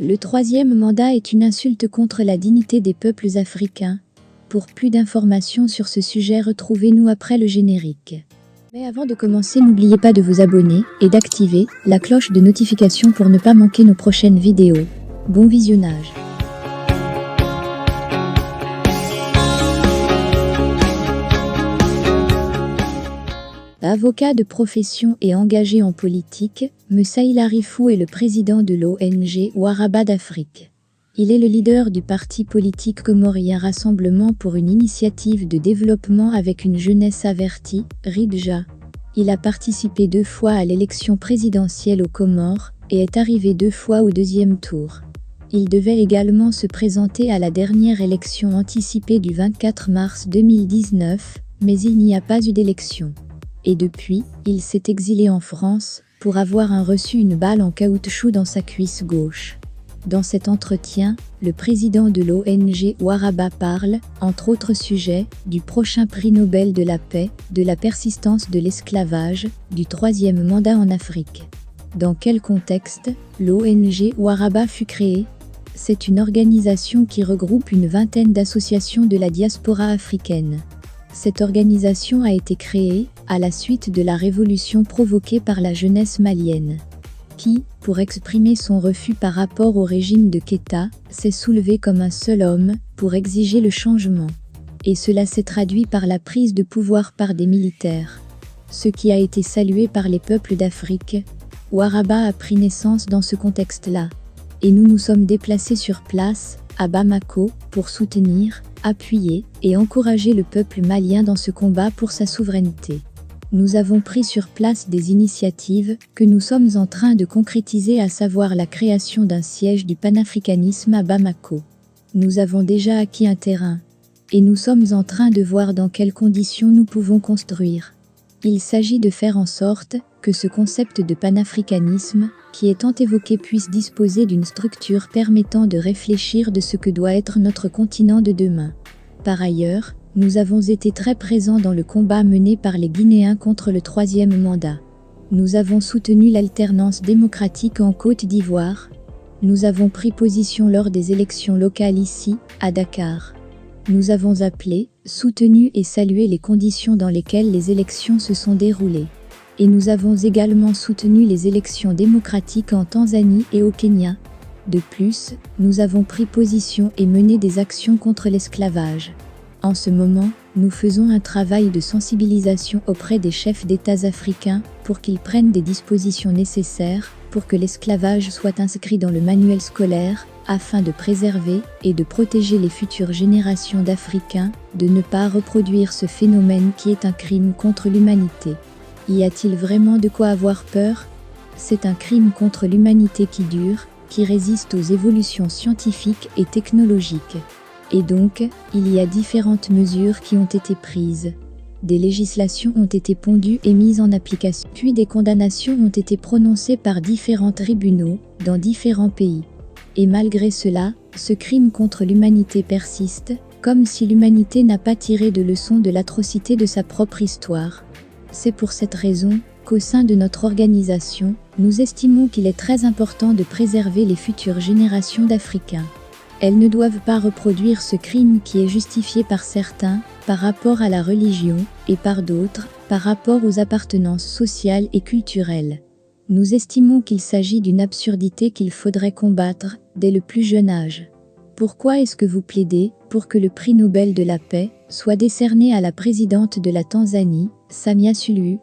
Le troisième mandat est une insulte contre la dignité des peuples africains. Pour plus d'informations sur ce sujet, retrouvez-nous après le générique. Mais avant de commencer, n'oubliez pas de vous abonner et d'activer la cloche de notification pour ne pas manquer nos prochaines vidéos. Bon visionnage. Avocat de profession et engagé en politique, Moussa Rifou est le président de l'ONG Waraba d'Afrique. Il est le leader du parti politique comorien Rassemblement pour une initiative de développement avec une jeunesse avertie, RIDJA. Il a participé 2 fois à l'élection présidentielle aux Comores et est arrivé 2 fois au deuxième tour. Il devait également se présenter à la dernière élection anticipée du 24 mars 2019, mais il n'y a pas eu d'élection. Et depuis, il s'est exilé en France pour avoir reçu une balle en caoutchouc dans sa cuisse gauche. Dans cet entretien, le président de l'ONG Waraba parle, entre autres sujets, du prochain prix Nobel de la paix, de la persistance de l'esclavage, du troisième mandat en Afrique. Dans quel contexte l'ONG Waraba fut créée? C'est une organisation qui regroupe une vingtaine d'associations de la diaspora africaine. Cette organisation a été créée à la suite de la révolution provoquée par la jeunesse malienne, qui, pour exprimer son refus par rapport au régime de Keïta, s'est soulevé comme un seul homme pour exiger le changement. Et cela s'est traduit par la prise de pouvoir par des militaires. Ce qui a été salué par les peuples d'Afrique. Waraba a pris naissance dans ce contexte-là. Et nous nous sommes déplacés sur place, à Bamako, pour soutenir, appuyer et encourager le peuple malien dans ce combat pour sa souveraineté. Nous avons pris sur place des initiatives que nous sommes en train de concrétiser, à savoir la création d'un siège du panafricanisme à Bamako. Nous avons déjà acquis un terrain et nous sommes en train de voir dans quelles conditions nous pouvons construire. Il s'agit de faire en sorte que ce concept de panafricanisme, qui est tant évoqué, puisse disposer d'une structure permettant de réfléchir de ce que doit être notre continent de demain. Par ailleurs, nous avons été très présents dans le combat mené par les Guinéens contre le troisième mandat. Nous avons soutenu l'alternance démocratique en Côte d'Ivoire. Nous avons pris position lors des élections locales ici, à Dakar. Nous avons appelé, soutenu et salué les conditions dans lesquelles les élections se sont déroulées. Et nous avons également soutenu les élections démocratiques en Tanzanie et au Kenya. De plus, nous avons pris position et mené des actions contre l'esclavage. En ce moment, nous faisons un travail de sensibilisation auprès des chefs d'États africains pour qu'ils prennent des dispositions nécessaires pour que l'esclavage soit inscrit dans le manuel scolaire, afin de préserver et de protéger les futures générations d'Africains de ne pas reproduire ce phénomène qui est un crime contre l'humanité. Y a-t-il vraiment de quoi avoir peur? C'est un crime contre l'humanité qui dure, qui résiste aux évolutions scientifiques et technologiques. Et donc, il y a différentes mesures qui ont été prises. Des législations ont été pondues et mises en application, puis des condamnations ont été prononcées par différents tribunaux, dans différents pays. Et malgré cela, ce crime contre l'humanité persiste, comme si l'humanité n'a pas tiré de leçon de l'atrocité de sa propre histoire. C'est pour cette raison qu'au sein de notre organisation, nous estimons qu'il est très important de préserver les futures générations d'Africains. Elles ne doivent pas reproduire ce crime qui est justifié par certains, par rapport à la religion, et par d'autres, par rapport aux appartenances sociales et culturelles. Nous estimons qu'il s'agit d'une absurdité qu'il faudrait combattre dès le plus jeune âge. Pourquoi est-ce que vous plaidez pour que le prix Nobel de la paix soit décerné à la présidente de la Tanzanie, Samia Suluhu?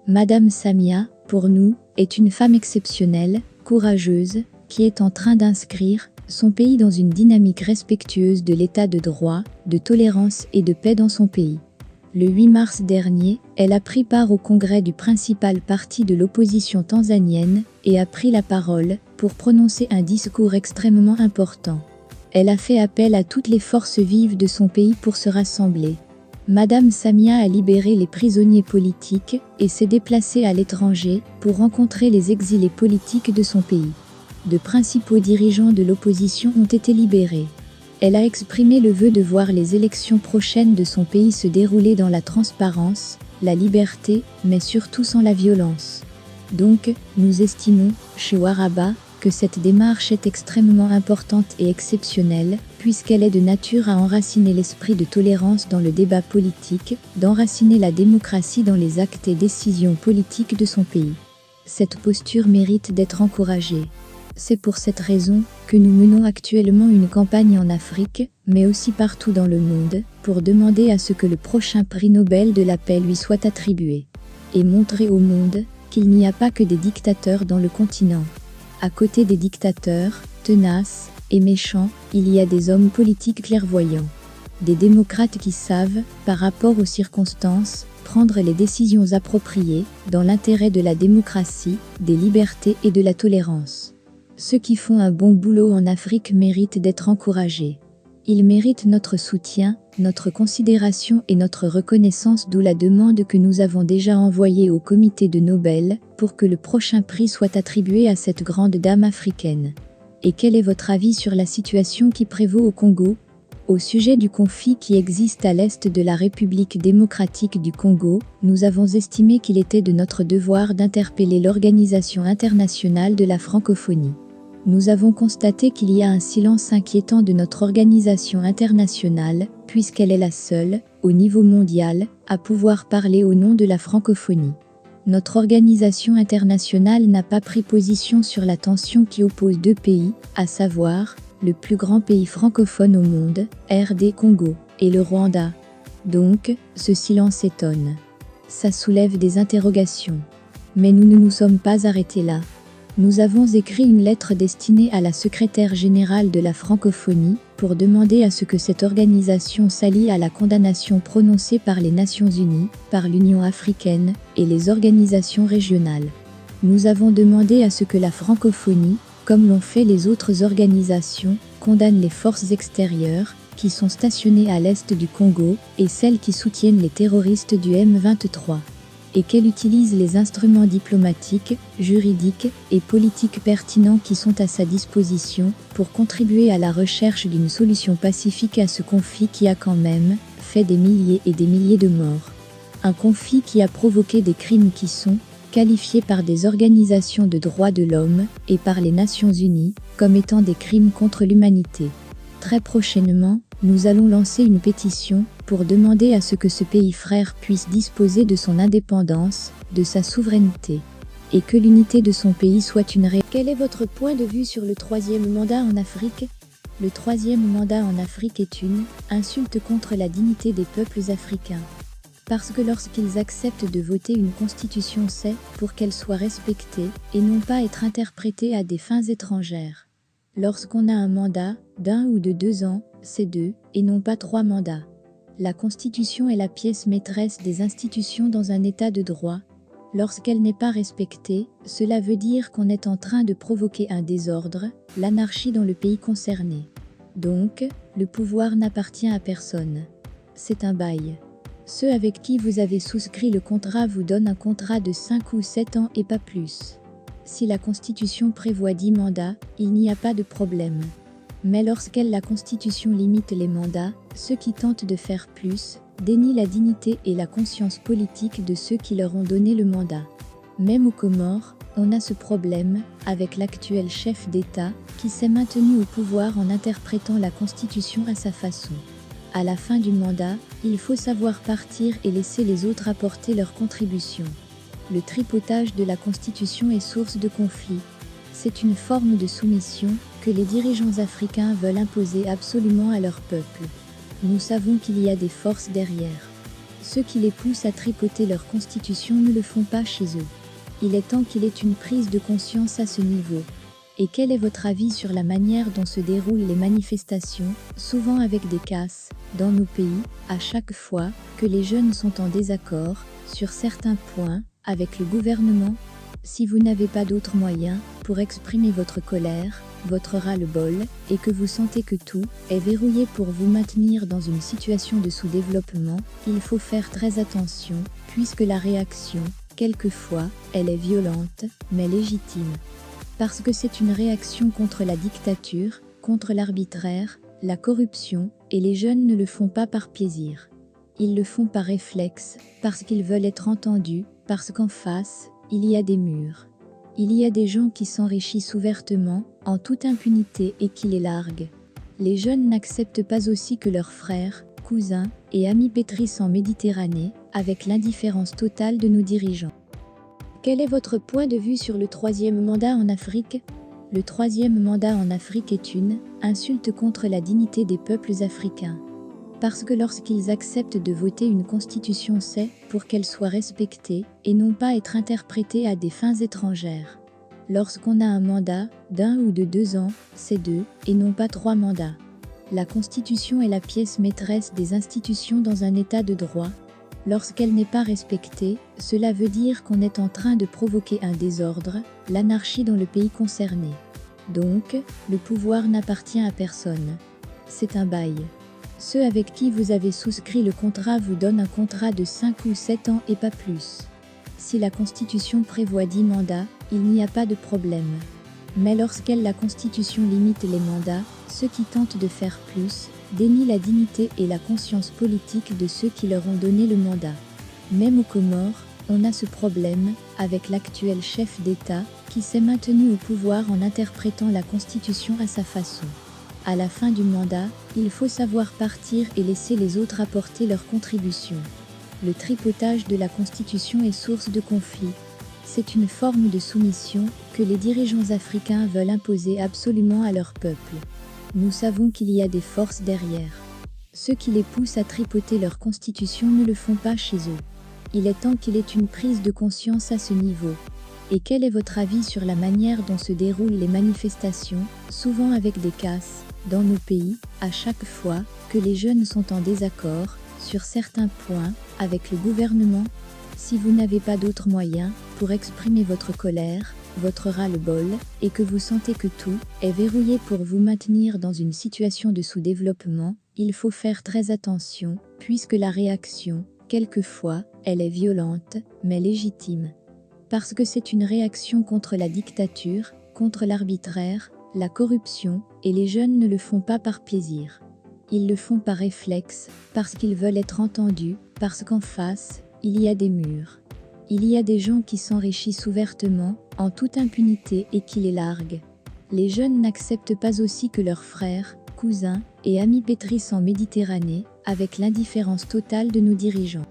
Madame Samia, pour nous, est une femme exceptionnelle, courageuse, qui est en train d'inscrire son pays dans une dynamique respectueuse de l'état de droit, de tolérance et de paix dans son pays. Le 8 mars dernier, elle a pris part au congrès du principal parti de l'opposition tanzanienne et a pris la parole pour prononcer un discours extrêmement important. Elle a fait appel à toutes les forces vives de son pays pour se rassembler. Madame Samia a libéré les prisonniers politiques et s'est déplacée à l'étranger pour rencontrer les exilés politiques de son pays. De principaux dirigeants de l'opposition ont été libérés. Elle a exprimé le vœu de voir les élections prochaines de son pays se dérouler dans la transparence, la liberté, mais surtout sans la violence. Donc, nous estimons, chez Waraba, que cette démarche est extrêmement importante et exceptionnelle, puisqu'elle est de nature à enraciner l'esprit de tolérance dans le débat politique, d'enraciner la démocratie dans les actes et décisions politiques de son pays. Cette posture mérite d'être encouragée. C'est pour cette raison que nous menons actuellement une campagne en Afrique, mais aussi partout dans le monde, pour demander à ce que le prochain prix Nobel de la paix lui soit attribué. Et montrer au monde qu'il n'y a pas que des dictateurs dans le continent. À côté des dictateurs, tenaces et méchants, il y a des hommes politiques clairvoyants. Des démocrates qui savent, par rapport aux circonstances, prendre les décisions appropriées, dans l'intérêt de la démocratie, des libertés et de la tolérance. Ceux qui font un bon boulot en Afrique méritent d'être encouragés. Ils méritent notre soutien, notre considération et notre reconnaissance, d'où la demande que nous avons déjà envoyée au comité de Nobel pour que le prochain prix soit attribué à cette grande dame africaine. Et quel est votre avis sur la situation qui prévaut au Congo ? Au sujet du conflit qui existe à l'est de la République démocratique du Congo, nous avons estimé qu'il était de notre devoir d'interpeller l'Organisation internationale de la francophonie. Nous avons constaté qu'il y a un silence inquiétant de notre organisation internationale, puisqu'elle est la seule, au niveau mondial, à pouvoir parler au nom de la francophonie. Notre organisation internationale n'a pas pris position sur la tension qui oppose deux pays, à savoir, le plus grand pays francophone au monde, RD Congo, et le Rwanda. Donc, ce silence étonne. Ça soulève des interrogations. Mais nous ne nous sommes pas arrêtés là. Nous avons écrit une lettre destinée à la secrétaire générale de la francophonie pour demander à ce que cette organisation s'allie à la condamnation prononcée par les Nations Unies, par l'Union africaine et les organisations régionales. Nous avons demandé à ce que la francophonie, comme l'ont fait les autres organisations, condamne les forces extérieures qui sont stationnées à l'est du Congo et celles qui soutiennent les terroristes du M23. Et qu'elle utilise les instruments diplomatiques, juridiques et politiques pertinents qui sont à sa disposition pour contribuer à la recherche d'une solution pacifique à ce conflit qui a quand même fait des milliers et des milliers de morts. Un conflit qui a provoqué des crimes qui sont qualifiés par des organisations de droits de l'homme et par les Nations Unies comme étant des crimes contre l'humanité. Très prochainement, nous allons lancer une pétition pour demander à ce que ce pays frère puisse disposer de son indépendance, de sa souveraineté, et que l'unité de son pays soit une réalité. Quel est votre point de vue sur le troisième mandat en Afrique ? Le troisième mandat en Afrique est une insulte contre la dignité des peuples africains. Parce que lorsqu'ils acceptent de voter une constitution, c'est pour qu'elle soit respectée et non pas être interprétée à des fins étrangères. Lorsqu'on a un mandat d'1 ou de 2 ans, c'est 2, et non pas 3 mandats. La Constitution est la pièce maîtresse des institutions dans un état de droit. Lorsqu'elle n'est pas respectée, cela veut dire qu'on est en train de provoquer un désordre, l'anarchie dans le pays concerné. Donc, le pouvoir n'appartient à personne. C'est un bail. Ceux avec qui vous avez souscrit le contrat vous donnent un contrat de 5 ou 7 ans et pas plus. Si la Constitution prévoit 10 mandats, il n'y a pas de problème. Mais la Constitution limite les mandats, ceux qui tentent de faire plus, dénient la dignité et la conscience politique de ceux qui leur ont donné le mandat. Même aux Comores, on a ce problème, avec l'actuel chef d'État, qui s'est maintenu au pouvoir en interprétant la Constitution à sa façon. À la fin du mandat, il faut savoir partir et laisser les autres apporter leur contribution. Le tripotage de la Constitution est source de conflits. C'est une forme de soumission que les dirigeants africains veulent imposer absolument à leur peuple. Nous savons qu'il y a des forces derrière. Ceux qui les poussent à tripoter leur constitution ne le font pas chez eux. Il est temps qu'il y ait une prise de conscience à ce niveau. Et quel est votre avis sur la manière dont se déroulent les manifestations, souvent avec des casses, dans nos pays, à chaque fois que les jeunes sont en désaccord, sur certains points, avec le gouvernement? Si vous n'avez pas d'autres moyens pour exprimer votre colère, votre ras-le-bol, et que vous sentez que tout est verrouillé pour vous maintenir dans une situation de sous-développement, il faut faire très attention, puisque la réaction, quelquefois, elle est violente, mais légitime. Parce que c'est une réaction contre la dictature, contre l'arbitraire, la corruption, et les jeunes ne le font pas par plaisir. Ils le font par réflexe, parce qu'ils veulent être entendus, parce qu'en face, il y a des murs. Il y a des gens qui s'enrichissent ouvertement, en toute impunité et qui les larguent. Les jeunes n'acceptent pas aussi que leurs frères, cousins et amis pétrissent en Méditerranée, avec l'indifférence totale de nos dirigeants. Quel est votre point de vue sur le troisième mandat en Afrique? Le troisième mandat en Afrique est une insulte contre la dignité des peuples africains. Parce que lorsqu'ils acceptent de voter une constitution, c'est pour qu'elle soit respectée et non pas être interprétée à des fins étrangères. Lorsqu'on a un mandat d'1 ou de 2 ans, c'est 2 et non pas 3 mandats. La constitution est la pièce maîtresse des institutions dans un état de droit. Lorsqu'elle n'est pas respectée, cela veut dire qu'on est en train de provoquer un désordre, l'anarchie dans le pays concerné. Donc, le pouvoir n'appartient à personne. C'est un bail. Ceux avec qui vous avez souscrit le contrat vous donnent un contrat de 5 ou 7 ans et pas plus. Si la Constitution prévoit 10 mandats, il n'y a pas de problème. Mais la Constitution limite les mandats, ceux qui tentent de faire plus, dénient la dignité et la conscience politique de ceux qui leur ont donné le mandat. Même aux Comores, on a ce problème, avec l'actuel chef d'État, qui s'est maintenu au pouvoir en interprétant la Constitution à sa façon. À la fin du mandat, il faut savoir partir et laisser les autres apporter leur contribution. Le tripotage de la Constitution est source de conflits. C'est une forme de soumission que les dirigeants africains veulent imposer absolument à leur peuple. Nous savons qu'il y a des forces derrière. Ceux qui les poussent à tripoter leur constitution ne le font pas chez eux. Il est temps qu'il y ait une prise de conscience à ce niveau. Et quel est votre avis sur la manière dont se déroulent les manifestations, souvent avec des casses, dans nos pays, à chaque fois que les jeunes sont en désaccord, sur certains points, avec le gouvernement? Si vous n'avez pas d'autres moyens pour exprimer votre colère, votre ras-le-bol, et que vous sentez que tout est verrouillé pour vous maintenir dans une situation de sous-développement, il faut faire très attention, puisque la réaction, quelquefois, elle est violente, mais légitime. Parce que c'est une réaction contre la dictature, contre l'arbitraire, la corruption, et les jeunes ne le font pas par plaisir. Ils le font par réflexe, parce qu'ils veulent être entendus, parce qu'en face, il y a des murs. Il y a des gens qui s'enrichissent ouvertement, en toute impunité et qui les larguent. Les jeunes n'acceptent pas aussi que leurs frères, cousins et amis pétrissent en Méditerranée, avec l'indifférence totale de nos dirigeants.